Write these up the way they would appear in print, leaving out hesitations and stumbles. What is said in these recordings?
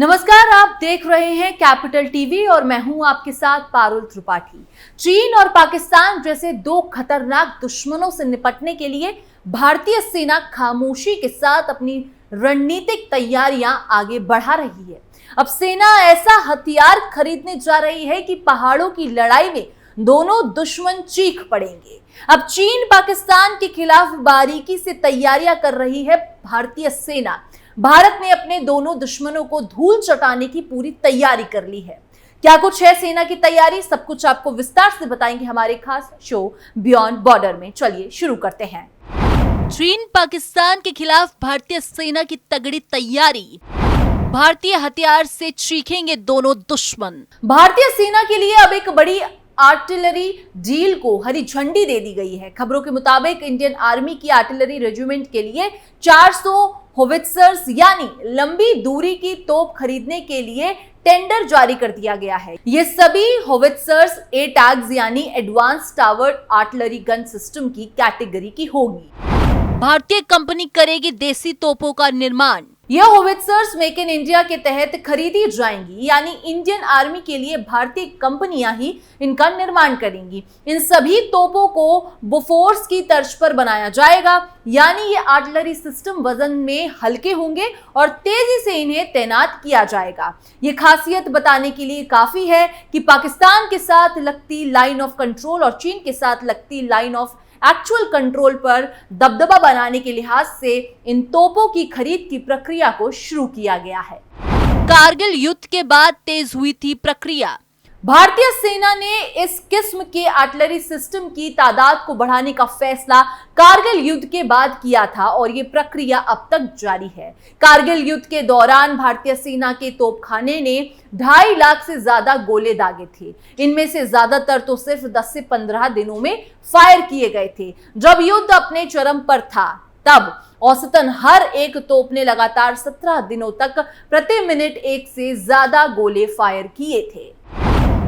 नमस्कार, आप देख रहे हैं कैपिटल टीवी और मैं हूं आपके साथ पारुल त्रिपाठी। चीन और पाकिस्तान जैसे दो खतरनाक दुश्मनों से निपटने के लिए भारतीय सेना खामोशी के साथ अपनी रणनीतिक तैयारियां आगे बढ़ा रही है। अब सेना ऐसा हथियार खरीदने जा रही है कि पहाड़ों की लड़ाई में दोनों दुश्मन चीख पड़ेंगे। अब चीन पाकिस्तान के खिलाफ बारीकी से तैयारियां कर रही है भारतीय सेना। भारत ने अपने दोनों दुश्मनों को धूल चटाने की पूरी तैयारी कर ली है। क्या कुछ है सेना की तैयारी, सब कुछ आपको विस्तार से बताएंगे हमारे खास शो बियॉन्ड बॉर्डर में। चलिए शुरू करते हैं। चीन पाकिस्तान के खिलाफ भारतीय सेना की तगड़ी तैयारी। भारतीय हथियार से चीखेंगे दोनों दुश्मन। भारतीय सेना के लिए अब एक बड़ी आर्टिलरी डील को हरी झंडी दे दी गई है। खबरों के मुताबिक इंडियन आर्मी की आर्टिलरी रेजिमेंट के लिए 400 होवित्जर्स यानी लंबी दूरी की तोप खरीदने के लिए टेंडर जारी कर दिया गया है। ये सभी होवित्जर्स एटैग्स यानी advance toward artillery gun system की कैटेगरी की होगी। भारतीय कंपनी करेगी देसी तोपों का निर्माण। यह होवित्जर्स मेक इन इंडिया के तहत खरीदी जाएंगी, यानी इंडियन आर्मी के लिए भारतीय कंपनियां ही इनका निर्माण करेंगी। इन सभी तोपों को बोफोर्स की तर्ज पर बनाया जाएगा, यानी ये आर्टिलरी सिस्टम वजन में हल्के होंगे और तेजी से इन्हें तैनात किया जाएगा। ये खासियत बताने के लिए काफी है कि पाकिस्तान के साथ लगती लाइन ऑफ कंट्रोल और चीन के साथ लगती लाइन ऑफ एक्चुअल कंट्रोल पर दबदबा बनाने के लिहाज से इन तोपों की खरीद की प्रक्रिया को शुरू किया गया है। कारगिल युद्ध के बाद तेज हुई थी प्रक्रिया। भारतीय सेना ने इस किस्म के आर्टिलरी सिस्टम की तादाद को बढ़ाने का फैसला कारगिल युद्ध के बाद किया था और ये प्रक्रिया अब तक जारी है। कारगिल युद्ध के दौरान भारतीय सेना के तोपखाने ने 2.5 लाख से ज्यादा गोले दागे थे। इनमें से ज्यादातर तो सिर्फ 10 से 15 दिनों में फायर किए गए थे। जब युद्ध अपने चरम पर था तब औसतन हर एक तोप ने लगातार 17 दिनों तक प्रति मिनट 1 से ज्यादा गोले फायर किए थे।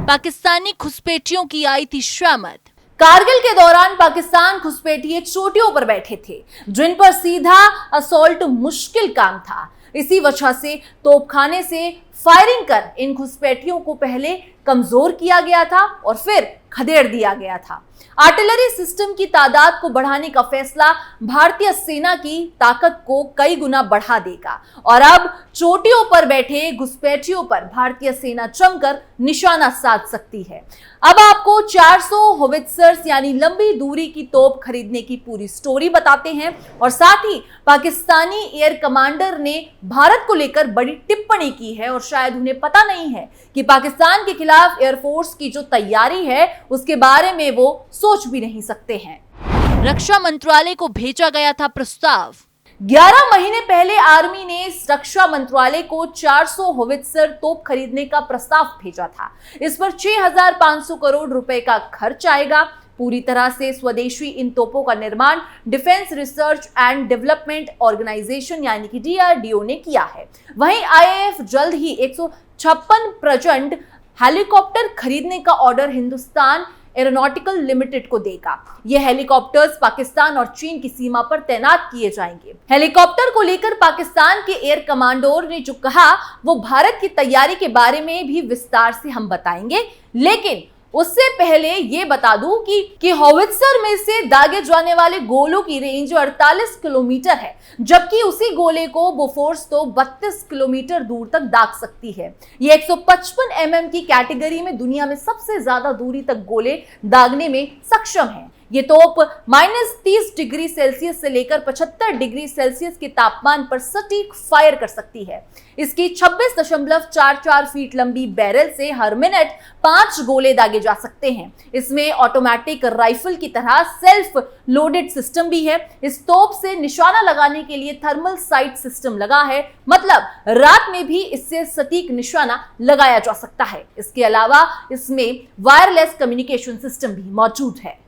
पाकिस्तानी घुसपैठियों की आई थी शामत। कारगिल के दौरान पाकिस्तान घुसपैठिए चोटियों पर बैठे थे, जिन पर सीधा असॉल्ट मुश्किल काम था। इसी वजह से तोपखाने से फायरिंग कर इन घुसपैठियों को पहले कमजोर किया गया था और फिर खदेड़ दिया गया था। आर्टिलरी सिस्टम की तादाद को बढ़ाने का फैसला भारतीय सेना की ताकत को कई गुना बढ़ा देगा और अब चोटियों पर बैठे घुसपैठियों पर भारतीय सेना जमकर निशाना साध सकती है। अब आपको 400 होवित्जर्स यानी लंबी दूरी की तोप खरीदने की पूरी स्टोरी बताते हैं और साथ ही पाकिस्तानी एयर कमांडर ने भारत को लेकर बड़ी टिप्पणी की है और शायद उन्हें पता नहीं है कि पाकिस्तान के खिलाफ एयरफोर्स की जो तैयारी है उसके बारे में वो सोच भी नहीं सकते हैं। रक्षा मंत्रालय को भेजा गया था प्रस्ताव। 11 महीने पहले आर्मी ने रक्षा मंत्रालय को 400 होवित्जर तोप खरीदने का प्रस्ताव भेजा था। इस पर 6,500 करोड़ रुपए का खर्च आएगा। पूरी तरह से स्वदेशी इन तोपों का निर्माण defence research and development organisation यानी कि DRDO ने किया है। वहीं IAF जल्द ही 156 प्रचंड हेलीकॉप्टर खरीदने का ऑर्डर हिंदुस्तान एरोनॉटिकल लिमिटेड को देगा। ये हेलीकॉप्टर्स पाकिस्तान और चीन की सीमा पर तैनात किए जाएंगे। हेलीकॉप्टर को लेकर पाकिस्तान के एयर कमांडोर ने जो कहा वो भारत की तैयारी के बारे में भी विस्तार से हम बताएंगे, लेकिन उससे पहले ये बता दूं कि हॉवित्जर में से दागे जाने वाले गोलों की रेंज 48 किलोमीटर है, जबकि उसी गोले को बोफोर्स तो 32 किलोमीटर दूर तक दाग सकती है। ये 155 mm की कैटेगरी में दुनिया में सबसे ज्यादा दूरी तक गोले दागने में सक्षम है। ये तोप -30 डिग्री सेल्सियस से लेकर 75 डिग्री सेल्सियस के तापमान पर सटीक फायर कर सकती है। इसकी 26.44 फीट लंबी बैरल से हर मिनट 5 गोले दागे जा सकते हैं। इसमें ऑटोमेटिक राइफल की तरह सेल्फ लोडेड सिस्टम भी है। इस तोप से निशाना लगाने के लिए थर्मल साइट सिस्टम लगा है, मतलब रात में भी इससे सटीक निशाना लगाया जा सकता है। इसके अलावा इसमें वायरलेस कम्युनिकेशन सिस्टम भी मौजूद है।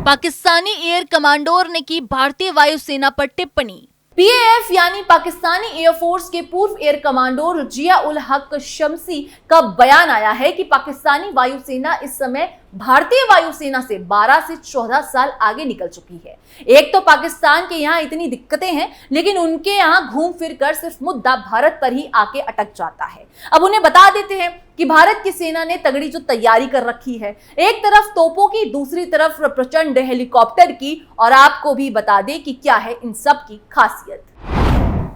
पाकिस्तानी एयर कमांडोर ने की भारतीय वायुसेना पर टिप्पणी। पीएएफ यानी पाकिस्तानी एयरफोर्स के पूर्व एयर कमांडो जिया उल हक शम्सी का बयान आया है कि पाकिस्तानी वायुसेना इस समय भारतीय वायुसेना से 12 से 14 साल आगे निकल चुकी है। एक तो पाकिस्तान के यहाँ इतनी दिक्कतें हैं, लेकिन उनके यहाँ घूम फिर कर सिर्फ मुद्दा भारत पर ही आके अटक जाता है। अब उन्हें बता देते हैं कि भारत की सेना ने तगड़ी जो तैयारी कर रखी है, एक तरफ तोपों की, दूसरी तरफ प्रचंड हेलीकॉप्टर की, और आपको भी बता दें कि क्या है इन सब की खासियत।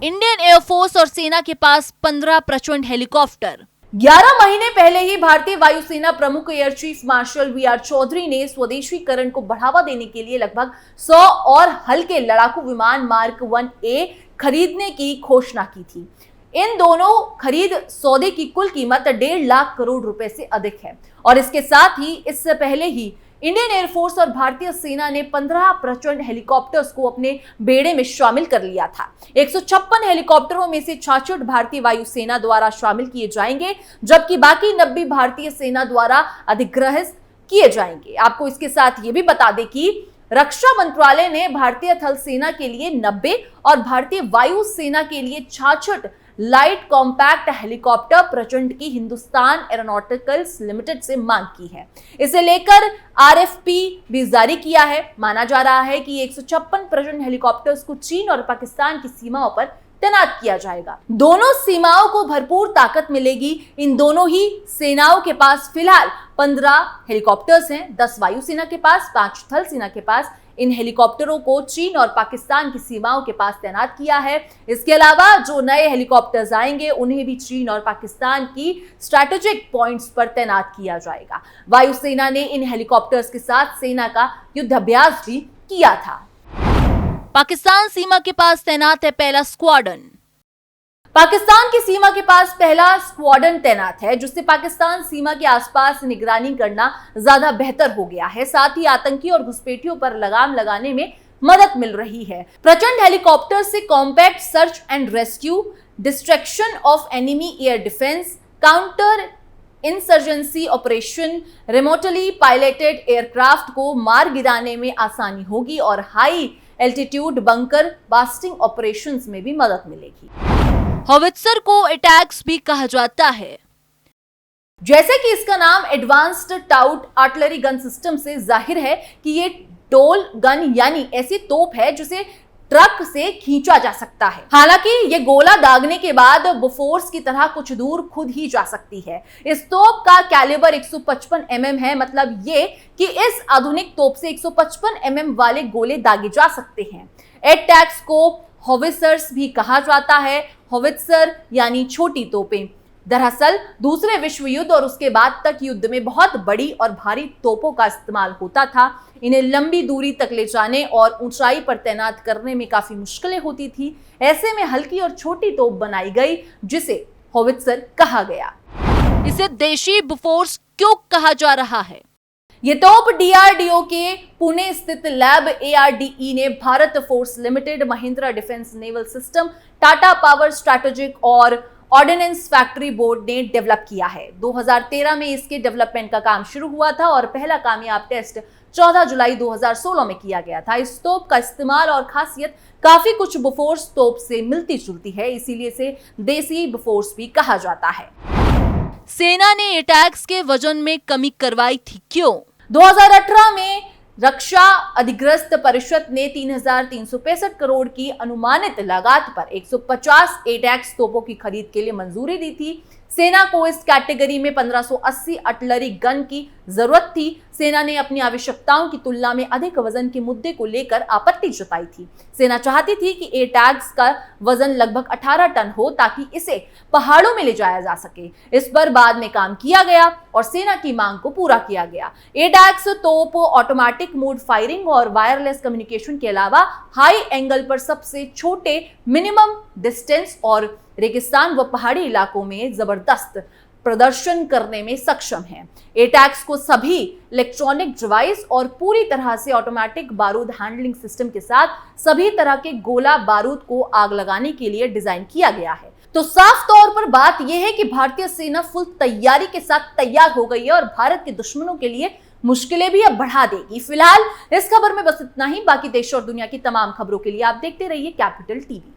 इंडियन एयरफोर्स और सेना के पास 15 प्रचंड हेलीकॉप्टर। 11 महीने पहले ही भारतीय वायुसेना प्रमुख air chief marshal V R Chaudhary ने स्वदेशीकरण को बढ़ावा देने के लिए लगभग 100 और हल्के लड़ाकू विमान मार्क 1A खरीदने की घोषणा की थी। इन दोनों खरीद सौदे की कुल कीमत 1.5 लाख करोड़ रुपए से अधिक है, और इसके साथ ही इससे पहले ही इंडियन एयरफोर्स और भारतीय सेना ने 15 प्रचंड हेलीकॉप्टर्स को अपने बेड़े में शामिल कर लिया था। 156 हेलीकॉप्टरों में से 66 भारतीय वायुसेना द्वारा शामिल किए जाएंगे, जबकि बाकी 90 भारतीय सेना द्वारा अधिग्रहित किए जाएंगे। आपको इसके साथ ये भी बता दें कि रक्षा मंत्रालय ने भारतीय थल सेना के लिए 90 और भारतीय वायु सेना के लिए 66 लाइट कॉम्पैक्ट हेलीकॉप्टर प्रचंड की हिंदुस्तान एरोनॉटिकल्स लिमिटेड से मांग की है। इसे लेकर आरएफपी भी जारी किया है। माना जा रहा है कि 156 प्रचंड हेलीकॉप्टर्स को चीन और पाकिस्तान की सीमाओं पर तैनात किया जाएगा। दोनों सीमाओं को भरपूर ताकत मिलेगी। इन दोनों ही सेनाओं के पास फिलहाल 15 हेलीकॉप्टर्स हैं, 10 वायुसेना के पास, 5 थल सेना के पास। इन हेलीकॉप्टरों को चीन और पाकिस्तान की सीमाओं के पास तैनात किया है। इसके अलावा जो नए हेलीकॉप्टर्स आएंगे उन्हें भी चीन और पाकिस्तान की स्ट्रैटेजिक पॉइंट्स पर तैनात किया जाएगा। वायुसेना ने इन हेलीकॉप्टर्स के साथ सेना का युद्धाभ्यास भी किया था। पाकिस्तान सीमा के पास तैनात है पहला स्क्वाड्रन। पाकिस्तान की सीमा के पास पहला स्क्वाड्रन तैनात है, जिससे पाकिस्तान सीमा के आसपास निगरानी करना ज्यादा बेहतर हो गया है। साथ ही आतंकी और घुसपैठियों पर लगाम लगाने में मदद मिल रही है। प्रचंड हेलीकॉप्टर से compact search and rescue, distraction of enemy air defence, counter insurgency operation, remotely piloted aircraft को मार गिराने में आसानी होगी और high altitude bunker basting operations में भी मदद मिलेगी। हॉवित्जर को अटैक्स भी कहा जाता है। जैसे कि इसका नाम advanced taut artillery gun system से जाहिर है कि ये टोल गन यानी ऐसी तोप है जिसे ट्रक से खींचा जा सकता है। हालांकि ये गोला दागने के बाद बोफोर्स की तरह कुछ दूर खुद ही जा सकती है। इस तोप का कैलिबर 155 mm है, मतलब ये कि इस आधुनिक तोप से 155 mm वाले गोले दागे जा सकते हैं। एटैक्स को हॉवित्जर्स भी कहा जाता है। हॉवित्जर यानी छोटी तोपें। दरअसल दूसरे विश्व युद्ध और उसके बाद तक युद्ध में बहुत बड़ी और भारी तोपों का इस्तेमाल होता था। इन्हें लंबी दूरी तक ले जाने और ऊंचाई पर तैनात करने में काफी मुश्किलें होती थी। ऐसे में हल्की और छोटी तोप बनाई गई जिसे हॉवित्जर कहा गया। इसे देशी बोफोर्स क्यों कहा जा रहा है? ये तोप डीआरडीओ के पुणे स्थित लैब एआरडीई ने Bharat force limited, Mahindra defence naval system, Tata power strategic और ऑर्डिनेंस फैक्ट्री बोर्ड ने डेवलप किया है। 2013 में इसके डेवलपमेंट का काम शुरू हुआ था और पहला कामयाब टेस्ट 14 जुलाई 2016 में किया गया था। इस तोप का इस्तेमाल और खासियत काफी कुछ बोफोर्स तोप से मिलती जुलती है, इसीलिए इसे देसी बोफोर्स भी कहा जाता है। सेना ने अटैक्स के वजन में कमी करवाई थी, क्यों? 2018 में रक्षा अधिग्रस्त परिषद ने 3,365 करोड़ की अनुमानित लागत पर 150 एटैक्स तोपों की खरीद के लिए मंजूरी दी थी। सेना को इस कैटेगरी में 1580 आर्टिलरी गन की जरूरत थी। सेना ने अपनी आवश्यकताओं की तुलना में अधिक वजन के मुद्दे को लेकर आपत्ति जताई थी। सेना चाहती थी कि एटैक्स का वजन लगभग 18 टन हो ताकि इसे पहाड़ों में ले जाया जा सके। इस पर बाद में काम किया गया और सेना की मांग को पूरा किया गया। एटैक्स तोप ऑटोमेटिक मोड फायरिंग और वायरलेस कम्युनिकेशन के अलावा हाई एंगल पर सबसे छोटे मिनिमम डिस्टेंस और रेगिस्तान व पहाड़ी इलाकों में जबरदस्त प्रदर्शन करने में सक्षम है। एटैक्स को सभी इलेक्ट्रॉनिक डिवाइस और पूरी तरह से ऑटोमेटिक बारूद हैंडलिंग सिस्टम के साथ सभी तरह के गोला बारूद को आग लगाने के लिए डिजाइन किया गया है। तो साफ तौर पर बात यह है कि भारतीय सेना फुल तैयारी के साथ तैयार हो गई है और भारत के दुश्मनों के लिए मुश्किलें भी अब बढ़ा देगी। फिलहाल इस खबर में बस इतना ही। बाकी देश और दुनिया की तमाम खबरों के लिए आप देखते रहिए कैपिटल टीवी।